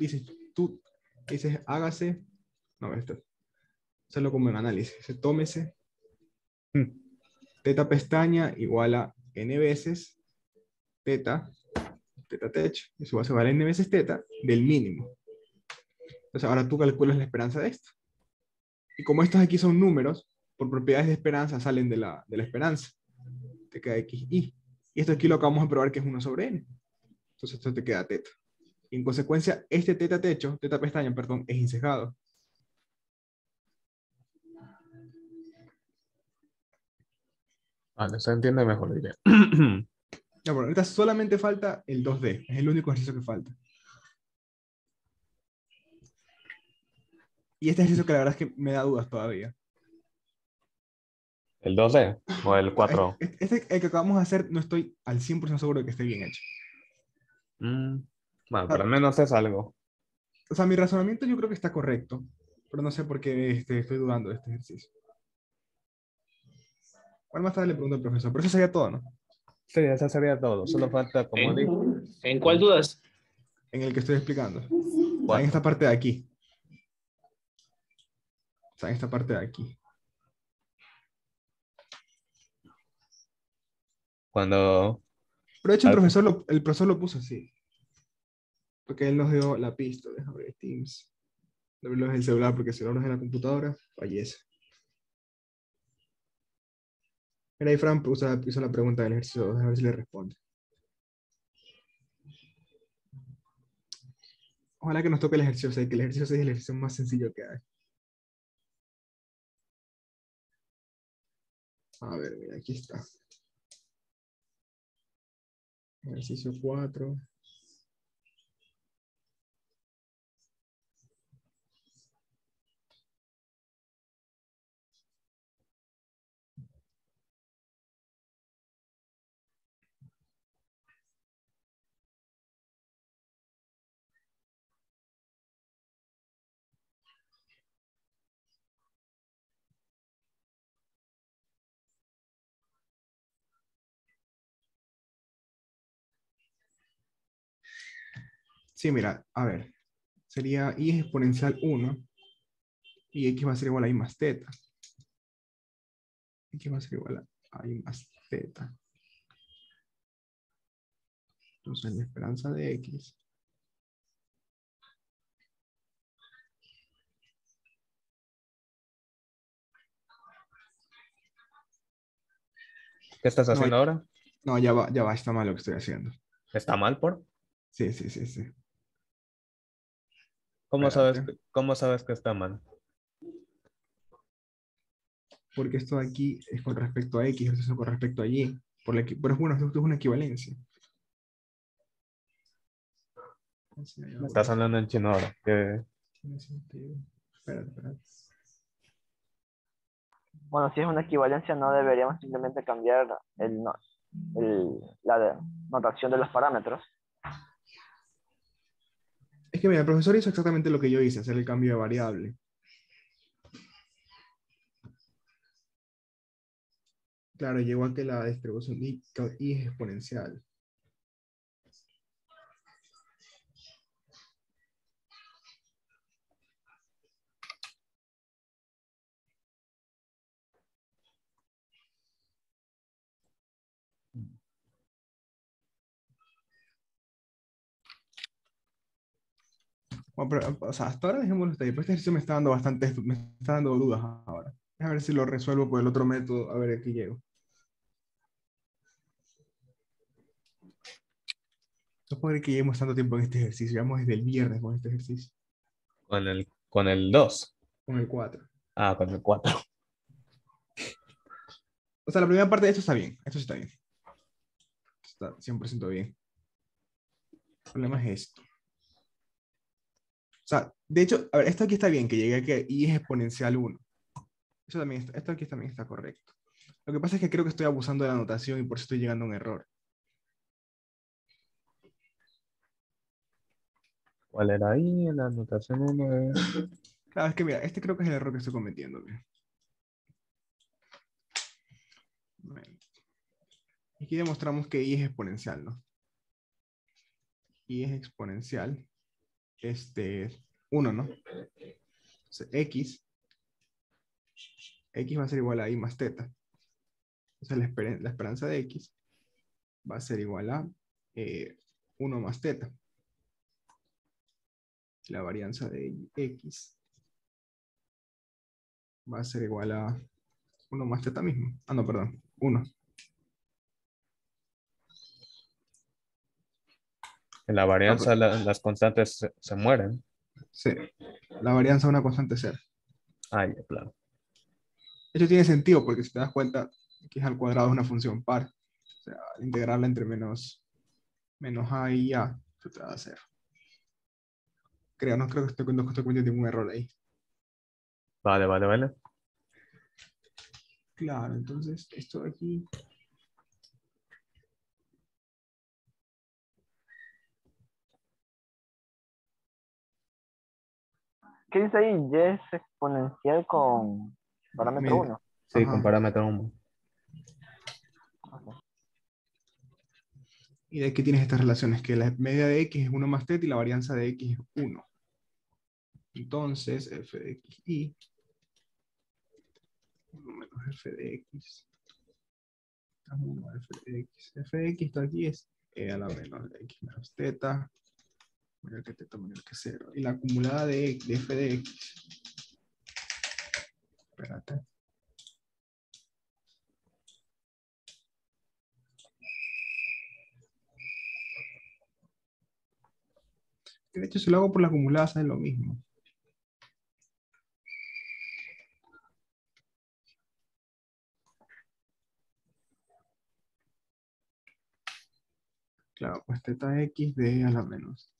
dices, hágase, no, esto, hacerlo como en análisis. Dice, tómese teta pestaña igual a n veces teta techo. Eso va a ser igual a n veces teta del mínimo. Entonces ahora tú calculas la esperanza de esto. Y como estos aquí son números, por propiedades de esperanza salen de la esperanza. Te queda xi. Y esto aquí lo acabamos de probar que es 1 sobre n. Entonces esto te queda teta. Y en consecuencia, este teta pestaña, perdón, es insesgado. Vale, se entiende mejor la idea. Ya, bueno, ahorita solamente falta el 2D. Es el único ejercicio que falta. Y este ejercicio que la verdad es que me da dudas todavía. ¿El 2D o el 4? El que acabamos de hacer, no estoy al 100% seguro de que esté bien hecho. Bueno, pero Ah, al menos es algo. o sea, mi razonamiento yo creo que está correcto, pero no sé por qué estoy dudando de este ejercicio. Bueno, más tarde le pregunto al profesor, pero eso sería todo, ¿no? Sí, eso sería todo. Solo falta, como dije, ¿En cuál dudas? En el que estoy explicando. O sea, en esta 4. parte de aquí. O sea, en esta parte de aquí. Cuando... Pero de hecho el profesor lo puso así. Porque él nos dio la pista. Déjame ver Teams. No abrirlo desde el celular porque si lo abres en la computadora, fallece. Mira, ahí Fran puso la pregunta del ejercicio, a ver si le responde. Ojalá que nos toque el ejercicio 6, que el ejercicio 6 es el ejercicio más sencillo que hay. A ver, mira, aquí está. Ejercicio 4. Sí, mira, a ver. Sería y es exponencial 1 y x va a ser igual a y más teta. X va a ser igual a y más teta. Entonces la esperanza de x. ¿Qué estás No, haciendo ahora? no, ya va, está mal lo que estoy haciendo. ¿Está mal por? Sí. ¿Cómo sabes, Espérate. cómo sabes que está mal? Porque esto de aquí es con respecto a x, esto es con respecto a y. Pero bueno, esto es una equivalencia. Me estás hablando en chino ahora. Tiene sentido. Espérate. Bueno, si es una equivalencia, no deberíamos simplemente cambiar la notación de los parámetros. Es que mira, el profesor hizo exactamente lo que yo hice, hacer el cambio de variable. Claro, y igual que la distribución y es exponencial. Bueno, pero, o sea, hasta ahora dejémoslo hasta ahí, pero este ejercicio me está dando me está dando dudas ahora. A ver si lo resuelvo por el otro método, a ver a qué llego. No puedo creer que llevemos tanto tiempo en este ejercicio, llevamos desde el viernes con este ejercicio, Con el 2. con el 4. Ah, con el 4. O sea, la primera parte de esto está bien, esto sí está bien. Está 100% bien. El problema es esto. O sea, de hecho, a ver, esto aquí está bien, que llegue a que y es exponencial 1. Eso también esto aquí también está correcto. Lo que pasa es que creo que estoy abusando de la notación y por eso estoy llegando a un error. ¿Cuál era ahí? En la anotación 1 Claro, es que mira, este creo que es el error que estoy cometiendo. Mira. Bueno, aquí demostramos que y es exponencial, ¿no? Y es exponencial. 1, ¿no? Entonces, x va a ser igual a y más teta. Entonces la esperanza de x va a ser igual a 1 más teta. La varianza de x va a ser igual a 1 más teta mismo. Ah, no, perdón, 1. En la Ah, varianza pues, las constantes se mueren. sí, la varianza de una constante cero. Ah, ya, claro. Esto tiene sentido porque si te das cuenta, x al cuadrado es una función par. O sea, al integrarla entre menos a y a, esto te va a cero. Creo, no creo que estoy cometiendo ningún error ahí. Vale, vale, vale. Claro, entonces esto de aquí. ¿Qué dice ahí? Y es exponencial con parámetro me- 1. Sí, con ajá. parámetro 1. Y de aquí tienes estas relaciones, que la media de x es 1 más teta y la varianza de x es 1. Entonces, f de x y 1 menos f de x. 1 f de x. F de x, esto aquí es e a la menor de x menos teta. Menor que teta menor que 0. Y la acumulada de f de x. Espérate. De hecho, si lo hago por la acumulada, sale lo mismo. Claro, pues teta x de e a la menos.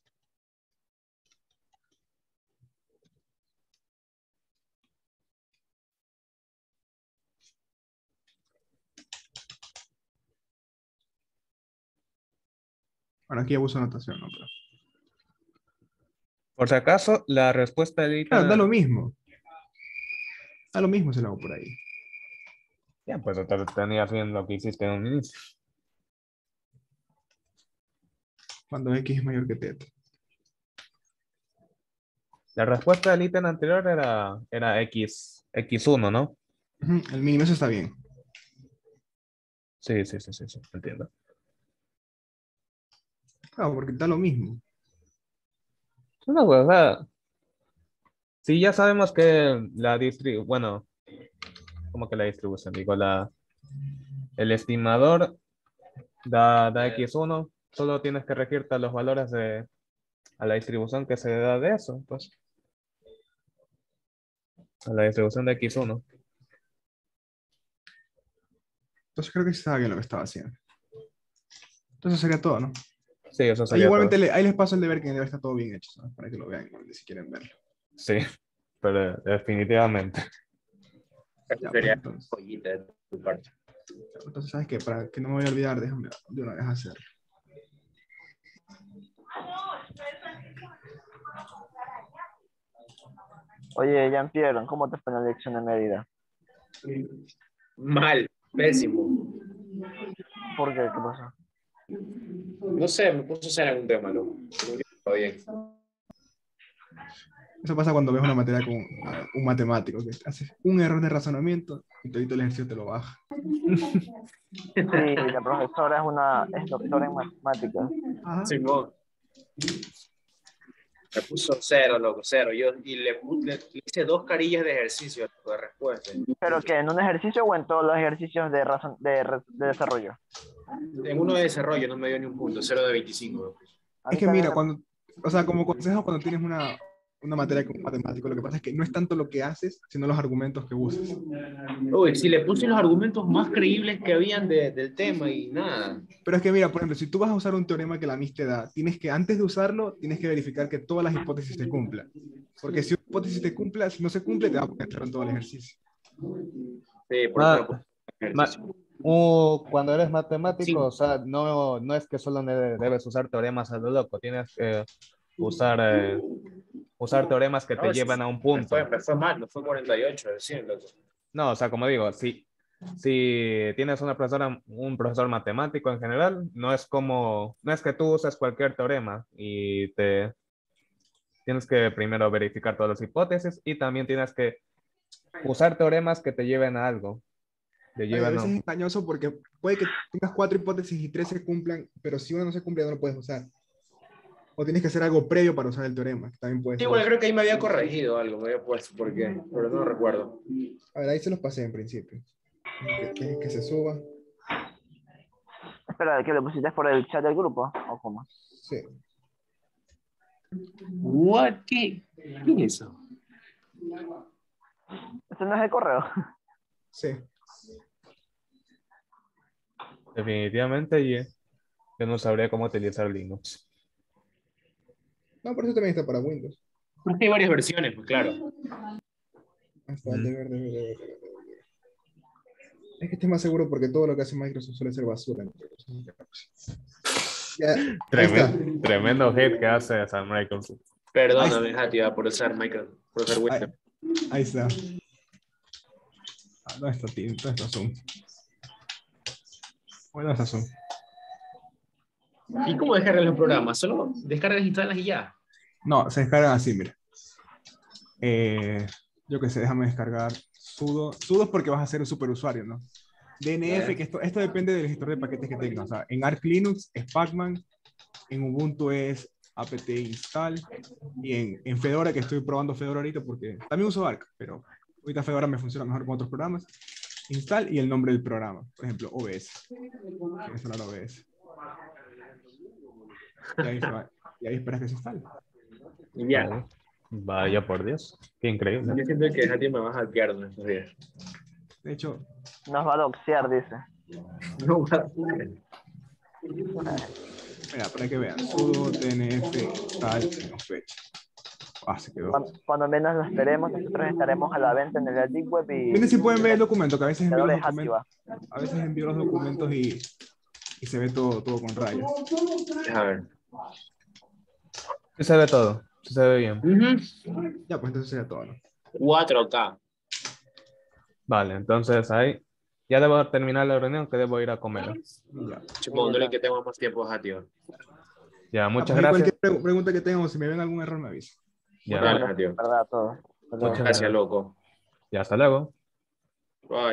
Bueno, aquí abuso de notación, ¿no? Pero, Por si acaso, la respuesta de claro, da Ethan. lo mismo. Da lo mismo si lo hago por ahí. Ya, pues te tenías bien lo que hiciste en un inicio. Cuando x es mayor que teta. La respuesta del ítem anterior era X1, ¿no? Ujú, el mínimo, eso está bien. Sí, sí, sí, sí, sí, entiendo. Claro, porque da lo mismo. No, pues, o sea, si ya sabemos que la distribución, bueno, como que la distribución, digo, el estimador da X1, solo tienes que regirte a los valores a la distribución que se da de eso, pues, a la distribución de X1. Entonces creo que sí estaba bien lo que estaba haciendo. Entonces sería todo, ¿no? Sí, eso Ahí sería igualmente todo. ahí les paso el deber que debe estar todo bien hecho, ¿sabes? Para que lo vean igual, si quieren verlo. Sí, pero definitivamente. Eso Ya, pues sería entonces. joyita de tu parte. Entonces, ¿sabes qué? Para que no me vaya a olvidar, déjame de una vez hacerlo. Oye, Jean-Pierre, ¿cómo te fue en la lección de medida? Mal. Pésimo. ¿Por qué? ¿Qué pasó? No sé, me puse a hacer algún tema, loco. Todo bien. Eso pasa cuando ves una materia con un matemático, que haces un error de razonamiento y todo el ejercicio te lo baja. Sí, la profesora es doctora en matemáticas. Ajá. Simón. Me puso cero, loco, cero. Le hice 2 carillas de ejercicio de respuesta. ¿Pero que en un ejercicio o en todos los ejercicios de desarrollo? En uno de desarrollo no me dio ni un punto, 0 de 25. A Es mí que también mira, o sea, como consejo, cuando tienes una materia con matemático, lo que pasa es que no es tanto lo que haces, sino los argumentos que usas. Uy, si le puse los argumentos más creíbles que habían del tema y nada. Pero es que mira, por ejemplo, si tú vas a usar un teorema que la MIS te da, tienes que, antes de usarlo, tienes que verificar que todas las hipótesis se cumplan. Porque si una hipótesis te cumpla, si no se cumple, te va a poner cero en todo el ejercicio. Sí, por eso Ma- me puse ma- ejercicio. Cuando eres matemático, Sí, o sea, no es que solo debes usar teoremas a lo loco, tienes que usar, usar teoremas que no, te llevan a un punto. me fue mal, me fue 48 de 100, loco. No, o sea, como digo, si tienes un profesor matemático en general, no es que tú uses cualquier teorema y tienes que primero verificar todas las hipótesis y también tienes que usar teoremas que te lleven a algo. Te Ay, a llevan veces a, es engañoso porque puede que tengas 4 hipótesis y 3 se cumplan, pero si una no se cumple, no lo puedes usar. O tienes que hacer algo previo para usar el teorema, que también puede Sí, ser bueno, eso. creo que ahí me había corregido algo, me había puesto por qué, pero no recuerdo. A ver, ahí se los pasé en principio. Que se suba. Espera, ¿que lo pusiste por el chat del grupo? ¿O cómo? Sí. What? ¿Qué es eso? ¿Este no es el correo? Sí. definitivamente yo no sabría cómo utilizar Linux. No, por eso también está para Windows. Porque hay varias versiones, pues claro. Ahí está, de ver. Es que esté más seguro porque todo lo que hace Microsoft suele ser basura. Ya, ahí está. Tremendo hate que hace Sam Microsoft. Perdóname, Hatia, por usar Ahí, Windows. ahí está. ¿Dónde está Team? ¿Dónde está Zoom? Bueno, ¿dónde está Zoom? ¿Y cómo descargas los programas? Solo descargas, instalas y ya. No, se descargan así, mira. Yo qué sé, déjame descargar sudo. Sudo es porque vas a ser un superusuario, ¿no? DNF, que esto depende del gestor de paquetes que tengas. O sea, en Arch Linux es Pacman, en Ubuntu es apt install, y en Fedora, que estoy probando Fedora ahorita porque también uso Arch, pero ahorita Fedora me funciona mejor con otros programas. Install y el nombre del programa, por ejemplo, OBS. Voy a instalar OBS. Y ahí esperas que se instale. Y ya. Vale. Vaya por Dios, qué increíble. Yo siento que Hatia me va a hackear en estos días. De hecho, Nos va a doxear, dice. No, va a- mira, para que vean, sudo dnf tal no fecha. Se quedó. Cuando menos lo esperemos, nosotros estaremos a la venta en el Deep Web Miren y si pueden ver el documento, que a veces envío los servidores documentos, activa. a veces envío los documentos y se ve todo con rayas. A ver. Sí se ve todo, sí se ve bien. Ya, pues entonces sería todo, ¿no? 4K. Vale, entonces ahí ya debo terminar la reunión que debo ir a comer. Ya. Chupón, no le que tengo más tiempo a Hatia. Ya, Ah, muchas pues ahí gracias. cualquier pregunta que tengan o si me ven algún error me avisa. Ya, Dale, Muchas Hatia. gracias, ¿verdad? A todos. Hasta luego. muchas Gracias, loco. Ya, hasta luego. Bye.